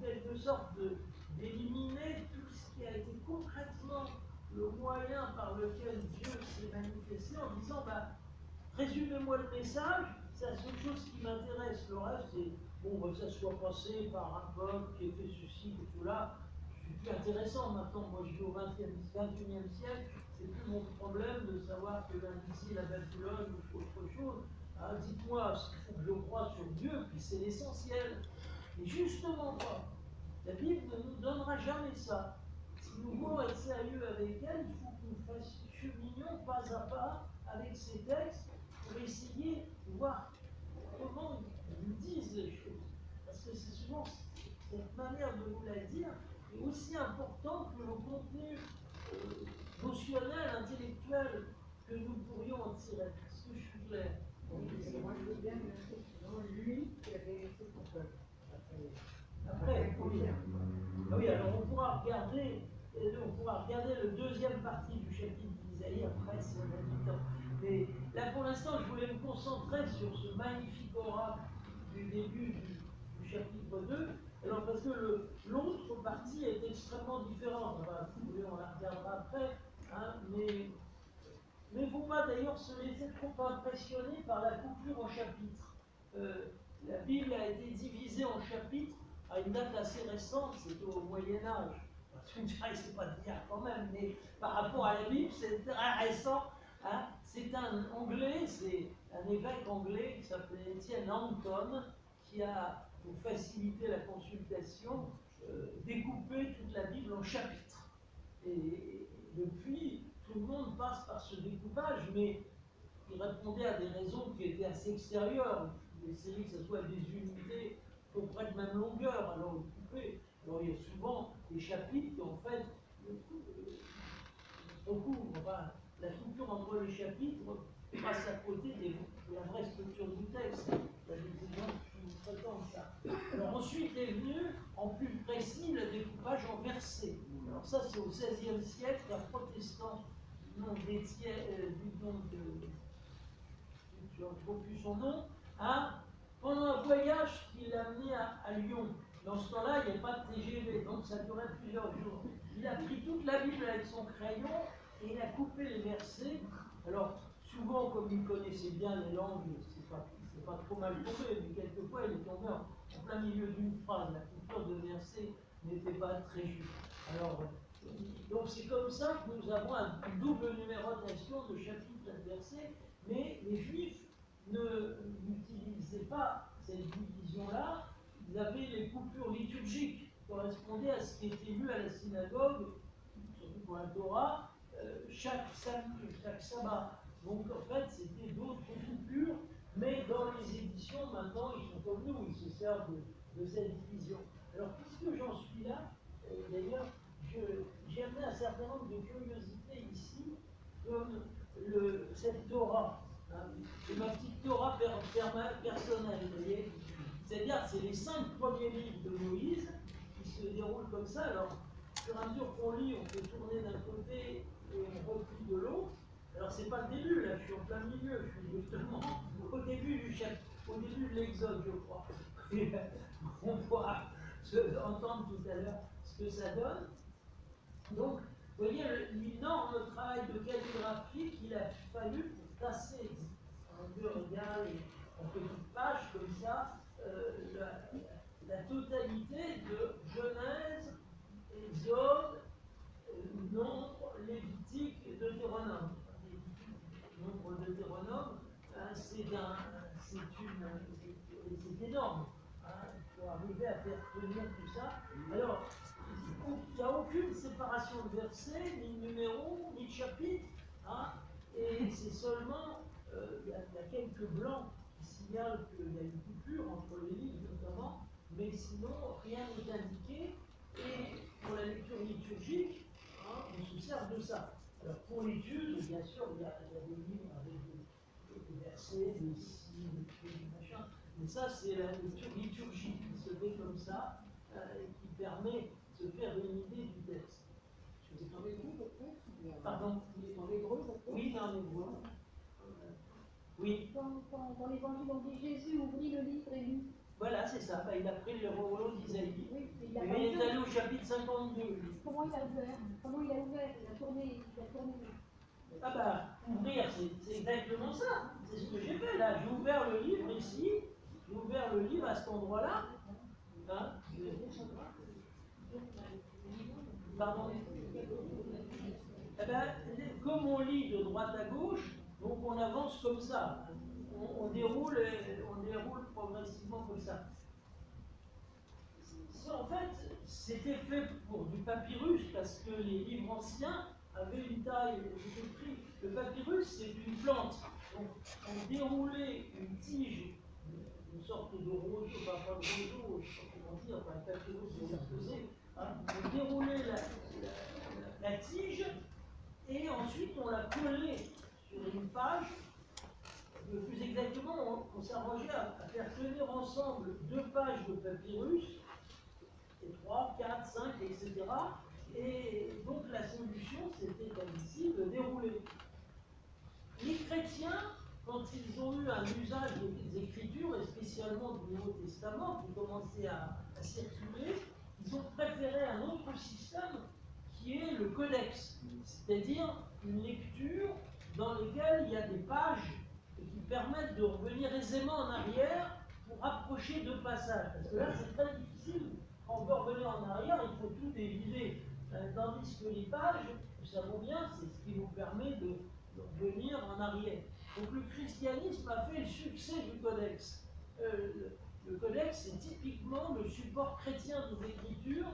quelque sorte d'éliminer tout ce qui a été concrètement le moyen par lequel Dieu s'est manifesté en disant, bah, résumez-moi le message, c'est la seule chose qui m'intéresse. Le reste, c'est, bon, bah, ça soit passé par un peuple qui a fait ceci et tout là, c'est plus intéressant maintenant. Moi, je vis au XXIe siècle, c'est plus mon problème de savoir que d'ici la Babylone ou autre chose. Ah, dites-moi ce qu'il faut que je croie sur Dieu, puis c'est l'essentiel. Mais justement pas. La Bible ne nous donnera jamais ça. Si nous voulons être sérieux avec elle, il faut que nous cheminions pas à pas avec ces textes pour essayer de voir comment ils disent les choses. Parce que c'est souvent cette manière de nous la dire est aussi importante que le contenu notionnel, intellectuel que nous pourrions en tirer. Est-ce que je suis clair? Oui, moi je veux bien que c'est selon lui qui avait laissé son peuple. Après, oui. Ah oui, alors on pourra regarder le deuxième partie du chapitre d'Isaïe, après si on a du temps. Mais là pour l'instant, je voulais me concentrer sur ce magnifique oracle du début du chapitre 2. Alors parce que l'autre partie est extrêmement différente. Enfin, si vous voulez, on la regardera après. Hein, mais il ne faut pas d'ailleurs se laisser trop impressionner par la coupure en chapitres. La Bible a été divisée en chapitres à une date assez récente, c'est au Moyen-Âge. C'est pas d'hier quand même, mais par rapport à la Bible, c'est très récent. Hein. C'est un Anglais, c'est un évêque anglais qui s'appelait Étienne Hampton, qui a, pour faciliter la consultation, découpé toute la Bible en chapitres. Et depuis, tout le monde passe par ce découpage, mais il répondait à des raisons qui étaient assez extérieures. Il essayait que ce soit des unités à peu près de même longueur, alors coupé. Alors il y a souvent des chapitres qui en fait recouvrent, enfin, la coupure entre les chapitres passe à côté de la vraie structure du texte. Il y a des exemples qui nous prétendent ça. Alors ensuite est venu, en plus précis, le découpage en versets. Alors ça c'est au XVIe siècle, un protestant du nom d'Étienne, du nom de... je ne retrouve plus son nom, hein, pendant un voyage qui l'a amené à Lyon. Dans ce temps-là, il n'y avait pas de TGV, donc ça durait plusieurs jours. Il a pris toute la Bible avec son crayon et il a coupé les versets. Alors, souvent, comme il connaissait bien les langues, c'est pas trop mal tombé, mais quelquefois, il est tombé en plein milieu d'une phrase. La coupure de versets n'était pas très juste. Alors, donc c'est comme ça que nous avons une double numérotation de chapitres et de versets, mais les Juifs n'utilisaient pas cette division-là. Ils avaient les coupures liturgiques qui correspondaient à ce qui était lu à la synagogue, surtout pour la Torah, chaque sabbat. Donc en fait, c'était d'autres coupures, mais dans les éditions, maintenant, ils sont comme nous, ils se servent de cette division. Alors, puisque j'en suis là, d'ailleurs, j'ai amené un certain nombre de curiosités ici, comme cette Torah. Hein, c'est ma petite Torah personnelle, vous voyez. C'est-à-dire, c'est les 5 premiers livres de Moïse qui se déroulent comme ça. Alors, au fur et à mesure qu'on lit, on peut tourner d'un côté et on replie de l'autre. Alors, c'est pas le début, là, je suis en plein milieu, je suis justement au début du chapitre, au début de l'Exode, je crois. Et on pourra entendre tout à l'heure ce que ça donne. Donc, vous voyez l'énorme travail de calligraphie qu'il a fallu pour tasser en longueur égale et en petites pages comme ça la totalité de Genèse, Exode, Nombre, Lévitique et Deutéronome. Nombre de Deutéronome, c'est énorme. Hein, pour arriver à faire tenir tout ça. Alors, il n'y a aucune séparation de versets, ni de numéros, ni de chapitres. Hein, et c'est seulement, il y a quelques blancs qui signalent qu'il y a une coupure entre les livres notamment, mais sinon rien n'est indiqué. Et pour la lecture liturgique, hein, on se sert de ça. Alors pour l'étude, bien sûr, il y a des livres avec des versets, des signes, des machins. Mais ça, c'est la lecture liturgique qui se fait comme ça, et qui permet de se faire une idée du texte. C'est en hébreu, votre texte? Pardon? Il est en hébreu, votre texte? Oui, en hébreu. Oui. Dans l'évangile, on dit Jésus ouvrit le livre et lut. Voilà, c'est ça. Bah, il a pris le rouleau d'Isaïe. Oui, mais Il est allé au chapitre 52. comment il a ouvert? Comment il a ouvert? Il a tourné. Ah bah, ouvrir, c'est exactement ça. C'est ce que j'ai fait là. J'ai ouvert le livre ici. J'ai ouvert le livre à cet endroit-là. Hein, pardon. Eh ben, comme on lit de droite à gauche, donc on avance comme ça. On déroule progressivement comme ça. En fait, c'était fait pour du papyrus parce que les livres anciens avaient une taille, j'ai pris. Le papyrus, c'est une plante. Donc, on déroulait une tige, une sorte de roseau, pas de roseau, je ne sais pas comment dire, enfin, un papyrus, c'est ce que c'est. Hein. On déroulait la tige et ensuite on la collait sur une page. Plus exactement, on s'arrangeait à faire tenir ensemble 2 pages de papyrus, et 3, 4, 5, etc. Et donc la solution, c'était comme ici, de dérouler. Les chrétiens, quand ils ont eu un usage des Écritures, et spécialement du Nouveau Testament, qui commençait à circuler, ils ont préféré un autre système qui est le codex, c'est-à-dire une lecture dans laquelle il y a des pages qui permettent de revenir aisément en arrière pour rapprocher 2 passages. Parce que là, c'est très difficile. Quand on veut revenir en arrière, il faut tout dévider. Tandis que les pages, nous savons bien, c'est ce qui nous permet de revenir en arrière. Donc le christianisme a fait le succès du codex. Le codex, c'est typiquement le support chrétien des Écritures.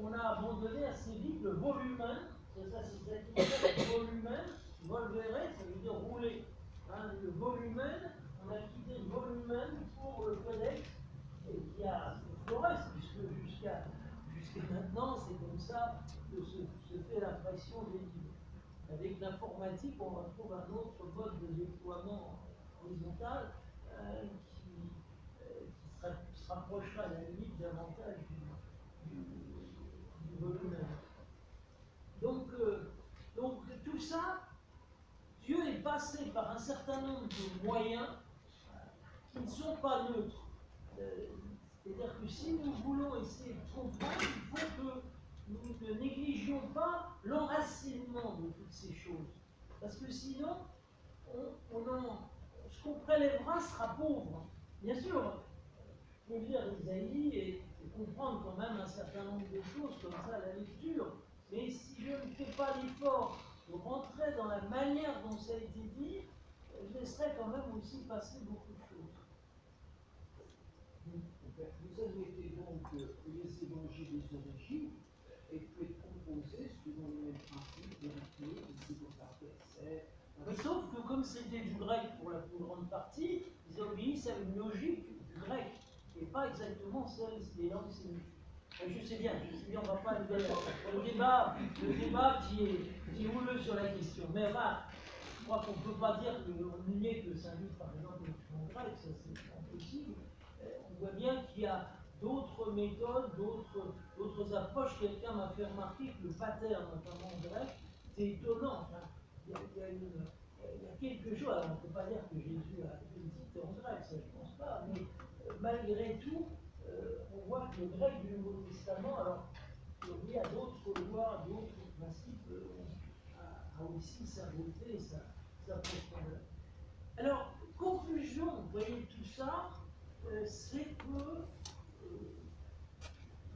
On a abandonné assez vite le volumen. Ça, c'est exactement le volumen. Volvere, ça veut dire rouler. Hein, le volumen, on a quitté le volumen pour le codex, et qui a Flores, puisque jusqu'à maintenant, c'est comme ça que se fait l'impression des livres. Avec l'informatique, on retrouve un autre mode de déploiement horizontal qui se rapprochera à la limite davantage du volumen. Donc tout ça, Dieu est passé par un certain nombre de moyens qui ne sont pas neutres. C'est-à-dire que si nous voulons essayer de comprendre, il faut que nous ne négligions pas l'enracinement de toutes ces choses. Parce que sinon, ce qu'on prélèvera sera pauvre. Bien sûr, il faut lire Isaïe et comprendre quand même un certain nombre de choses comme ça à la lecture. Mais si je ne fais pas l'effort de rentrer dans la manière dont ça a été dit, je laisserai quand même aussi passer beaucoup de choses. Vous admettez donc que les évangiles des origines aient pu être composés selon les mêmes principes de rythmique, de psychopathie, mais sauf que comme c'était du grec pour la plus grande partie, ils obéissent à une logique du grec, qui n'est pas exactement celle des langues sémites. Je sais bien, on ne va pas aller dans le débat qui est houleux sur la question. Mais bah, je crois qu'on ne peut pas dire qu'on nier que Saint-Luc, par exemple, est en grec, ça c'est impossible. On voit bien qu'il y a d'autres méthodes, d'autres approches. Quelqu'un m'a fait remarquer que le pater, notamment en grec, c'est étonnant. Enfin, il y a quelque chose, alors on ne peut pas dire que Jésus a été en grec, ça je ne pense pas, mais malgré tout, on voit que le grec du Nouveau Testament, alors il y a d'autres lois, d'autres principes, a aussi sa beauté et sa profondeur. Alors, conclusion, vous voyez tout ça, c'est que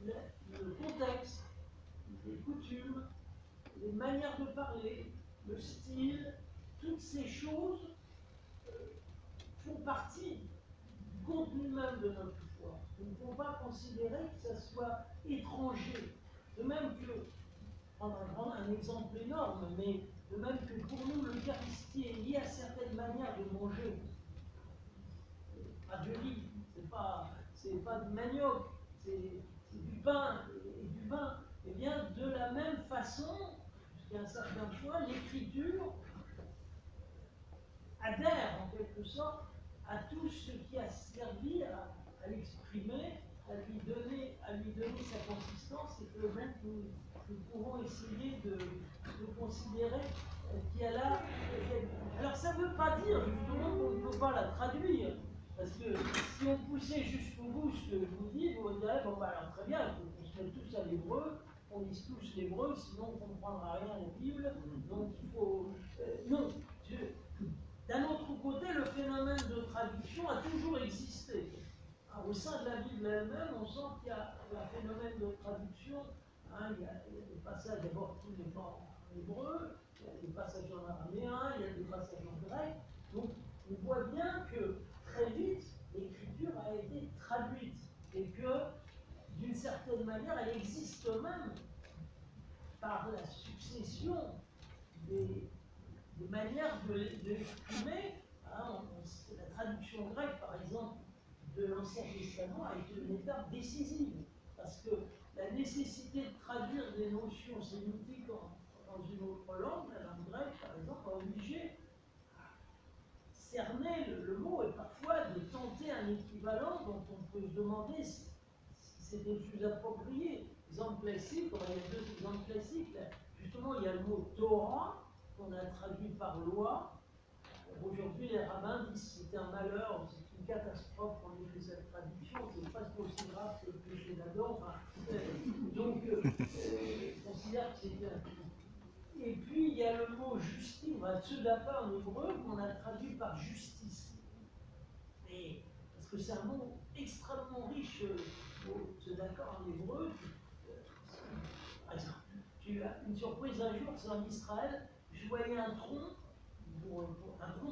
le contexte, les coutumes, les manières de parler, le style, toutes ces choses font partie du contenu même de notre foi. Il ne faut pas considérer que ça soit étranger. De même que, prendre un exemple énorme, mais de même que pour nous, l'Eucharistie est liée à certaines manières de manger. Pas de riz, c'est pas du manioc, c'est du pain et du vin. Eh bien, de la même façon, jusqu'à un certain point, l'Écriture adhère en quelque sorte à tout ce qui a servi à l'exprimer, à lui donner sa consistance, et que même nous pouvons essayer de considérer qu'il y a là. Alors ça ne veut pas dire justement qu'on ne peut pas la traduire, Parce que si on poussait jusqu'au bout ce que je vous dis, vous direz, bon, bah, alors très bien, il faut qu'on se mette tous à l'hébreu, on lise tous l'hébreu, sinon on ne comprendra rien à la Bible. Donc il faut. Non. D'un autre côté, le phénomène de traduction a toujours existé. Au sein de la Bible elle-même, on sent qu'il y a un phénomène de traduction. Il y a des passages, d'abord tous les morts en hébreu, il y a des passages en araméen, il y a des passages en grec. Donc on voit bien que très vite, l'écriture a été traduite et que d'une certaine manière, elle existe même par la succession des manières de l'exprimer. La traduction grecque, par exemple, de l'Ancien Testament a été une étape décisive, parce que la nécessité de traduire des notions sémitiques dans une autre langue, la langue grecque, par exemple, a obligé à cerner le mot et parfois de tenter un équivalent dont on peut se demander si c'était plus approprié. Exemple classique, il y a deux exemples classiques. Là. Justement, il y a le mot Torah, qu'on a traduit par loi. Aujourd'hui, les rabbins disent que c'était un malheur, c'est une catastrophe qu'on ait fait cette traduction, c'est presque aussi grave que le péché d'Adam. Donc, on considère que c'était un. Et puis, il y a le mot justice, tzedaka en hébreu, qu'on a traduit par justice. Et, parce que c'est un mot extrêmement riche, tzedaka en hébreu. Par exemple, j'ai eu une surprise un jour, c'est en Israël, je voyais un tronc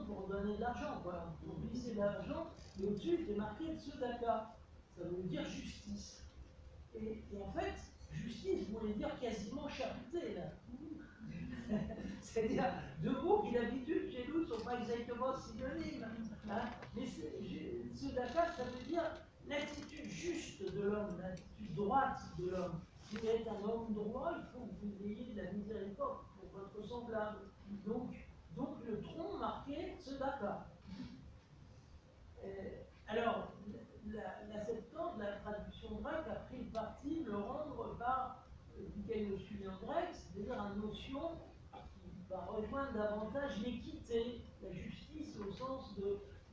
pour donner de l'argent, pour glisser de l'argent, et au-dessus était marqué tzedaka, ça veut dire justice. Et en fait, justice voulait dire quasiment charité, là. C'est-à-dire deux mots qui d'habitude chez nous ne sont pas exactement synonymes. Mais tzedaka, ça veut dire l'attitude juste de l'homme, l'attitude droite de l'homme. Si vous êtes un homme droit, il faut que vous ayez de la miséricorde pour votre semblable. Donc le tronc marqué tzedaka. Alors, la Septante, la traduction grecque, a pris le parti de le rendre par dikaiosu en grec, c'est-à-dire une notion qui va rejoindre davantage l'équité, la justice au sens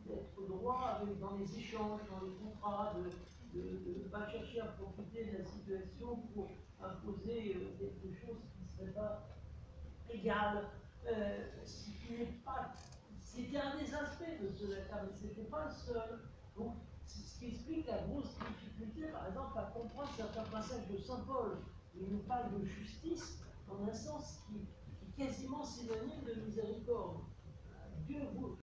d'être droit dans les échanges, dans les contrats, de ne pas chercher à profiter de la situation pour imposer quelque chose qui ne serait pas égal. C'était un des aspects de ce Dakar, mais ce n'était pas le seul. Donc, c'est ce qui explique la grosse difficulté, par exemple, à comprendre certains passages de Saint Paul. Il nous parle de justice dans un sens qui est quasiment synonyme de miséricorde. Dieu vous